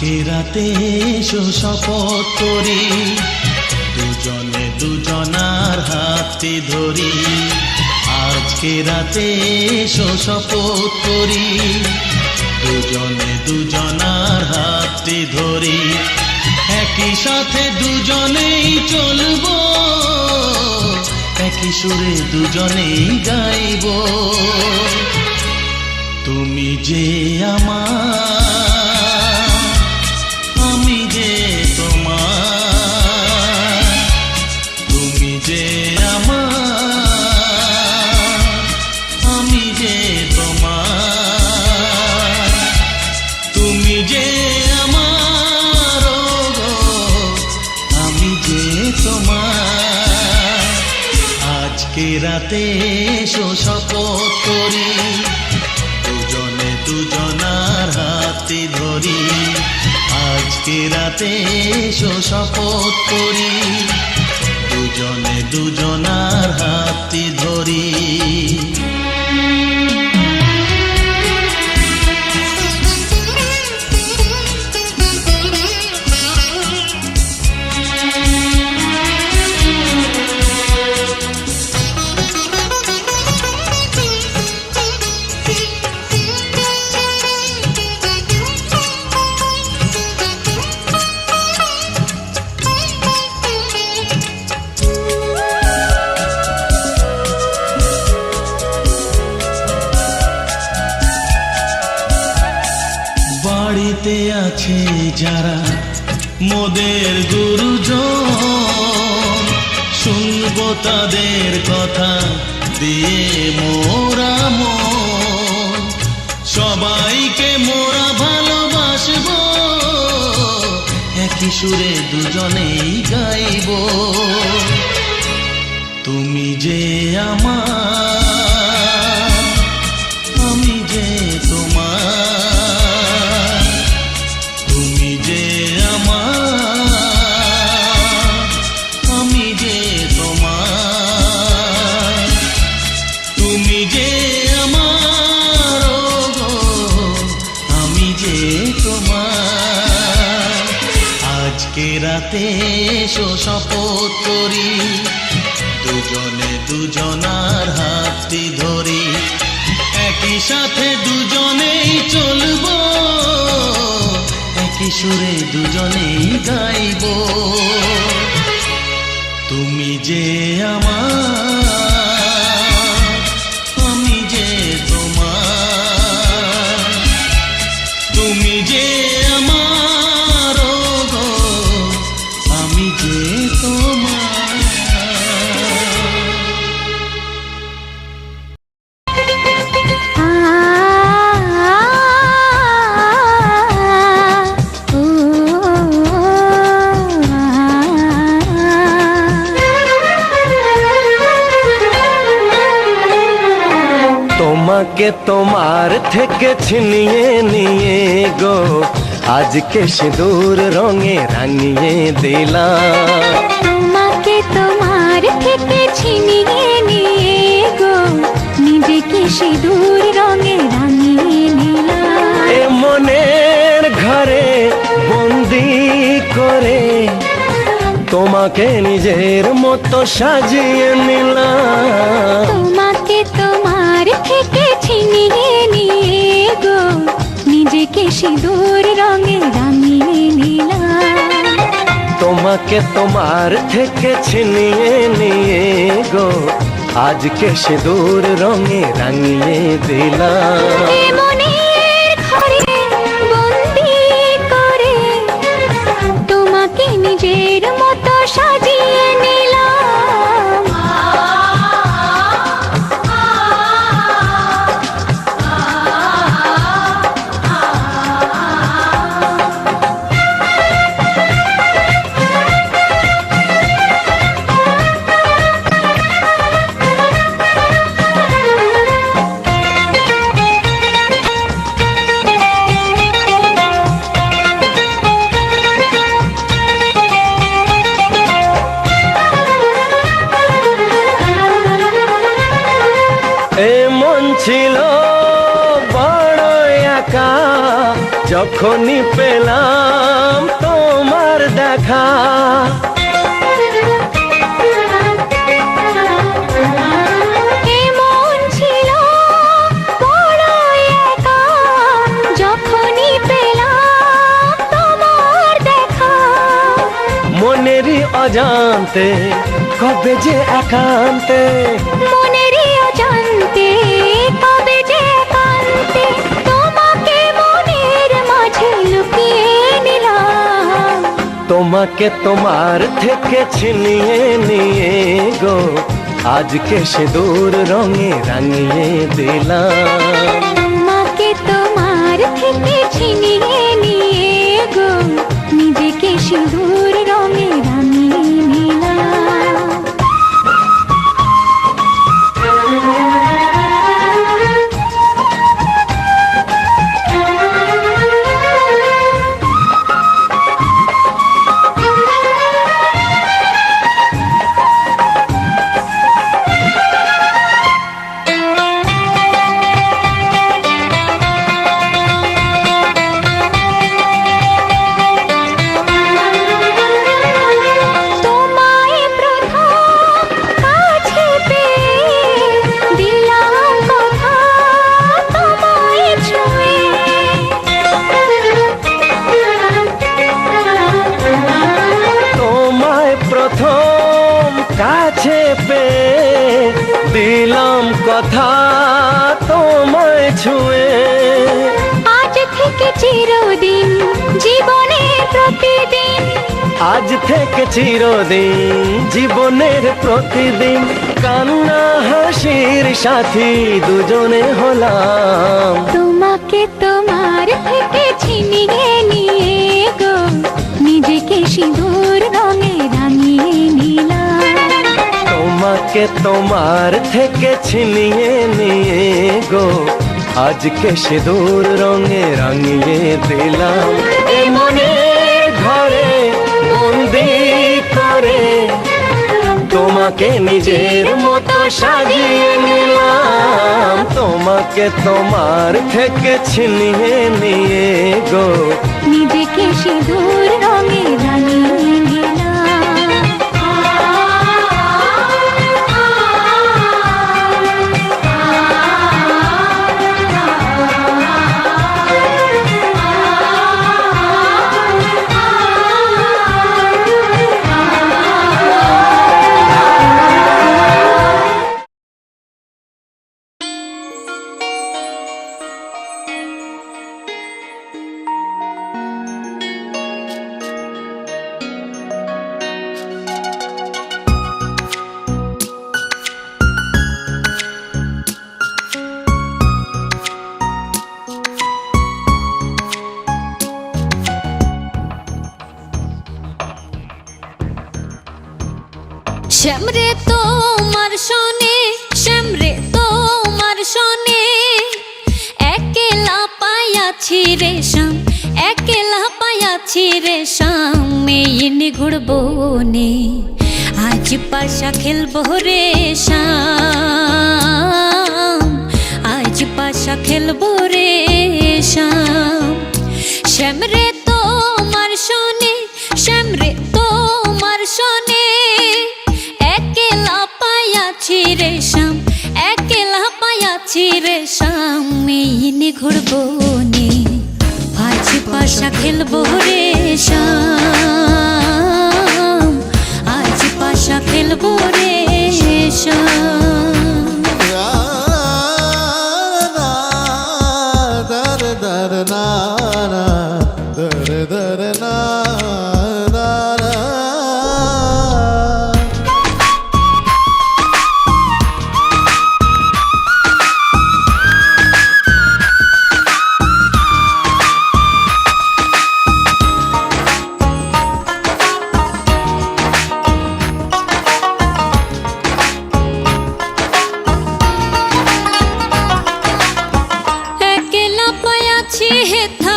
আজকে রাতে এসো শপথ করি, দুজনে দুজনার হাতে ধরি। আজকে রাতে এসো শপথ করি, দুজনে দুজনার হাতে ধরি। একই সাথে দুজনেই চলবো, একই সুরে দুজনেই গাইব। তুমি যে আমার, আমি যে তোমার। তুমি যে আমার, আমি যে তোমার। তুমি যে আমার, গো আমি যে তোমার। আজকে রাতে এসো শপথ করি, দুজনে দুজনার হাতে ধরি। আজকে রাতে এসো শপথ করি, দুজনে দুজনার হাতে ধরি। বাড়িতে আছে যারা মোদের গুরুজন, শুনবো তাদের কথা দিয়ে মোরা মন। সবাইকে মোরা ভালোবাসবো, একই সুরে দুজনেই গাইব। তুমি যে আমার, আমি যে তোমার। তুমি যে আমার, আমি যে তোমার। তুমি যে আমার, গো আমি যে তোমার। আজকে রাতে এসো শপথ করি, দুজনে দুজনার হাতে ধরি। একই সাথে দুজনেই চলবো, একই সুরে দুজনেই গাইব। তুমি যে আমার, আমি যে তোমার। তুমি যে আমার, গো আমি যে তোমার। তোমাকে তোমার থেকে ছিনিয়ে নিয়ে গো, আজকে সিঁদুর রঙে রাঙিয়ে দিলাম। তোমাকে তোমার থেকে ছিনিয়ে নিয়ে গো, নিজেকে সিঁদুর রঙে রাঙিয়ে নিলাম। এ মনের ঘরে বন্দি করে তোমাকে নিজের মতো সাজিয়ে নিলাম। তোমাকে তোমার থেকে ছিনিয়ে নিয়ে গো, নিজেকে সিঁদুর রঙে রাঙিয়ে নিলাম। তোমাকে তোমার থেকে ছিনিয়ে নিয়ে গো, আজকে সিঁদুর রঙে রাঙিয়ে দিলাম। এ মনের ঘরে বন্দি করে তোমাকে নিজের মতো সাজিয়ে নিলাম। যখনই পেলাম তোমার দেখা, এমন ছিল বড় একা, যখনই পেলাম তোমার দেখা। মনেরই অজান্তে কবে যে একান্তে, মনেরই অজান্তে কবে যে একান্তে তোমাকে মনের মাঝে লুকিয়ে নিলাম। তোমাকে তোমার থেকে ছিনিয়ে নিয়ে গো আজকে সিঁদুর রঙে রাঙিয়ে দিলাম। তোমাকে তোমার থেকে ছিনিয়ে নিয়ে গো নিজেকে সিঁদুর রঙে রাঙিয়ে নিলাম। তোমায় প্রথম কাছে পেয়ে দিলাম কথা তোমায় ছুঁয়ে। তোমায় প্রথম কাছে পেয়ে দিলাম কথা তোমায় ছুঁয়ে। আজ থেকে চিরদিন জীবনের প্রতিদিন, আজ থেকে চিরদিন জীবনের প্রতিদিন কান্না হাসির সাথী দুজনে হলাম। তোমাকে তোমার থেকে ছিনিয়ে নিয়ে গো নিজেকে সিঁদুর রঙে রাঙিয়ে নিলাম। তোমাকে তোমার থেকে ছিনিয়ে নিয়ে গো আজকে সিঁদুর রঙে রাঙিয়ে দিলাম। এ মনের ঘরে বন্দি করে তোমাকে নিজের মতো সাজিয়ে নিলাম। তোমাকে তোমার থেকে ছিনিয়ে নিয়ে গো নিজেকে সিঁদুর রঙে রাঙিয়ে নিলাম। শ্যামরে তোমার শোনে, শ্যামরে তোমার শোনে, একলা পায়াছি রে শ্যাম, একলা পায়াছি রে শ্যাম। মেয়ে ঘুরবো নে আজ পাশা খেলবো রে শ্যাম, আজ পাশা খেলবো রে শ্যাম। শ্যামরে তোমার শোনে, শ্যামরে তোমার শোনে, একলা পায়াছি রে শ্যাম, একলা পায়াছি রে শ্যাম। মেয়ে ঘুরবো নে আজ পাশা খেলবো রে শ্যাম, আজ পাশা খেলবো রে শ্যাম। একলা পায়াছি হেথা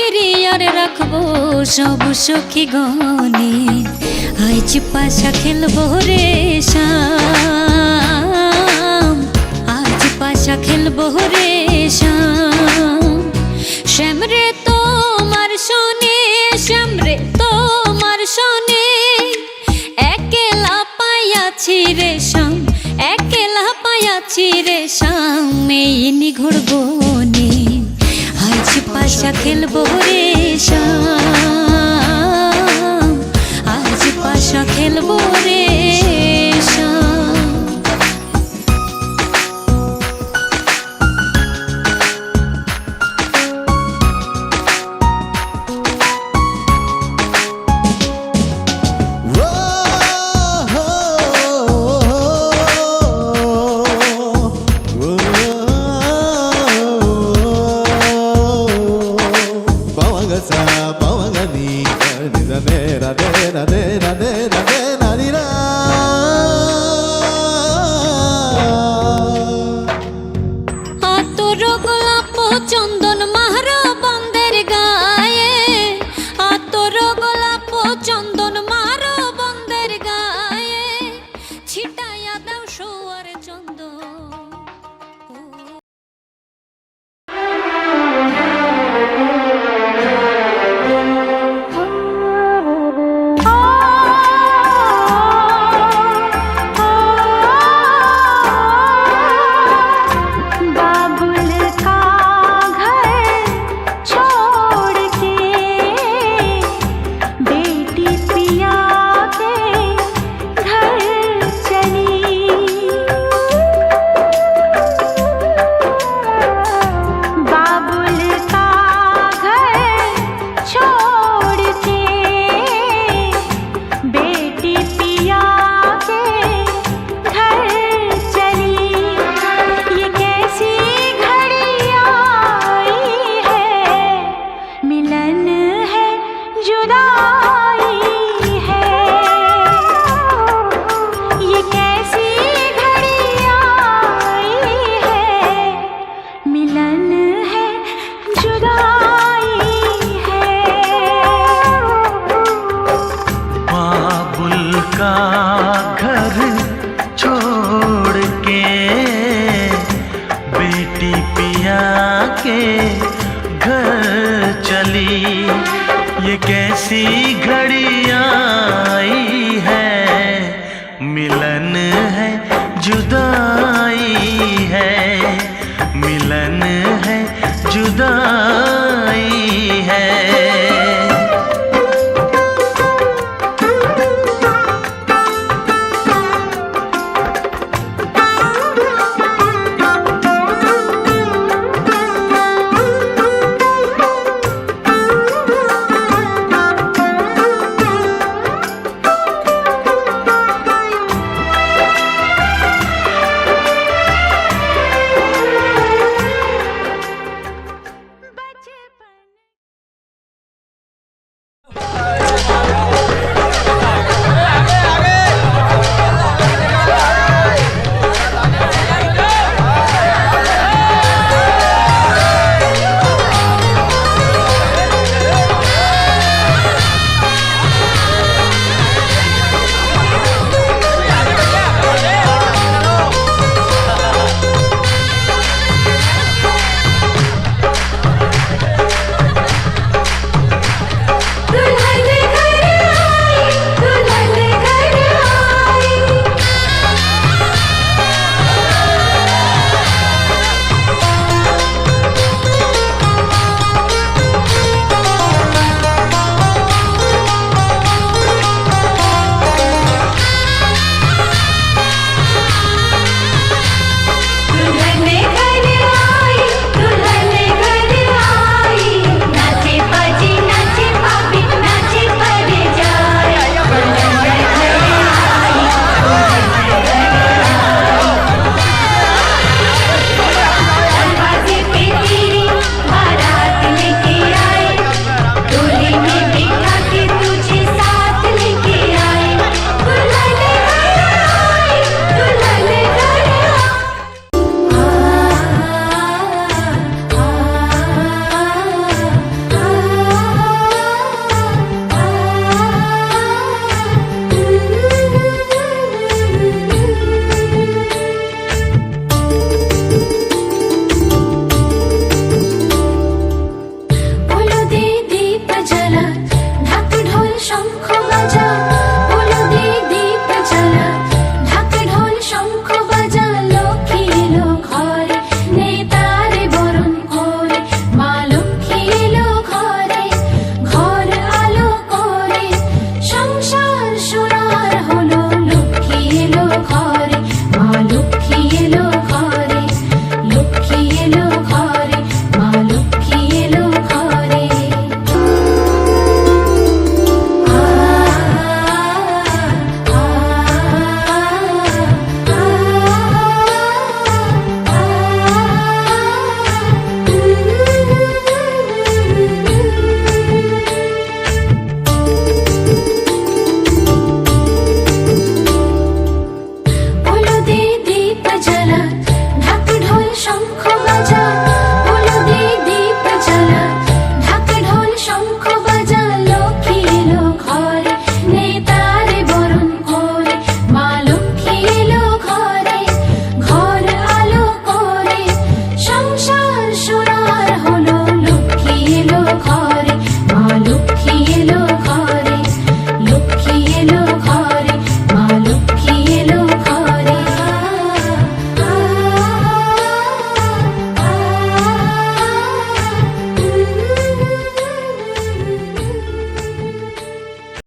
আর রাখবো সব সখী গনে, আজ পাশা খেলবো রে শ্যাম, আজ পাশা খেলবো রে শ্যাম। শ্যাম রে তোমার শোনে, শ্যাম রে তোমার শোনে, একলা পাইয়াছি রে শ্যাম, একলা পাইয়াছি রে শ্যাম, এই নিঘোড় বনে আজ পাশা খেলবো রে শ্যাম, আজ পাশা খেলবো